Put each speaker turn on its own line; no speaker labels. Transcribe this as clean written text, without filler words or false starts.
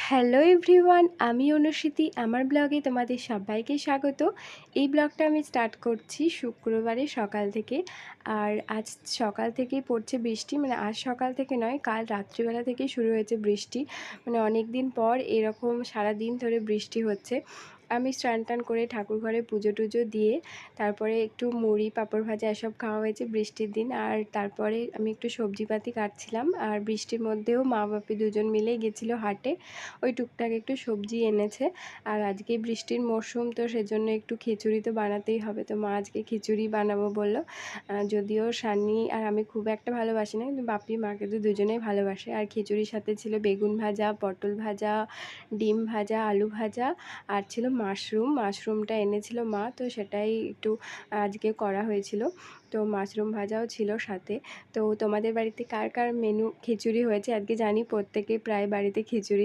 Hello everyone, আমি অনুষ্ঠিতি। আমার ব্লগে তোমাদের সবাইকে স্বাগত। এই ব্লগটা আমি স্টার্ট করছি শুক্রবারে সকাল থেকে। আর আজ সকাল থেকেই পড়ছে বৃষ্টি, মানে আজ সকাল থেকে নয়, কাল রাত্রিবেলা থেকেই শুরু হয়েছে বৃষ্টি। মানে অনেক দিন পর এরকম সারা দিন ধরে বৃষ্টি হচ্ছে। আমি স্নান টান করে ঠাকুর ঘরে পুজো টুজো দিয়ে তারপরে একটু মুড়ি পাঁপড় ভাজা এসব খাওয়া হয়েছে বৃষ্টির দিন। আর তারপরে আমি একটু সবজিপাতি কাটছিলাম। আর বৃষ্টির মধ্যেও মা বাপি দুজন মিলেই গেছিলো হাটে, ওই টুকটাক একটু সবজি এনেছে। আর আজকে বৃষ্টির মরশুম, তো সেজন্য একটু খিচুড়ি তো বানাতেই হবে। তো মা আজকে খিচুড়ি বানাবো বললো। যদিও সানি আর আমি খুব একটা ভালোবাসি না, কিন্তু বাপি মাকে তো দুজনেই ভালোবাসে। আর খিচুড়ির সাথে ছিল বেগুন ভাজা, পটল ভাজা, ডিম ভাজা, আলু ভাজা, আর ছিল মাশরুমটা এনেছিল মা, তো সেটাই একটু আজকে করা হয়েছিল। তো মাশরুম ভাজাও ছিল সাথে। তো তোমাদের বাড়িতে কার কার মেনু খিচুড়ি হয়েছে আজকে? জানি প্রত্যেকে প্রায় বাড়িতে খিচুড়ি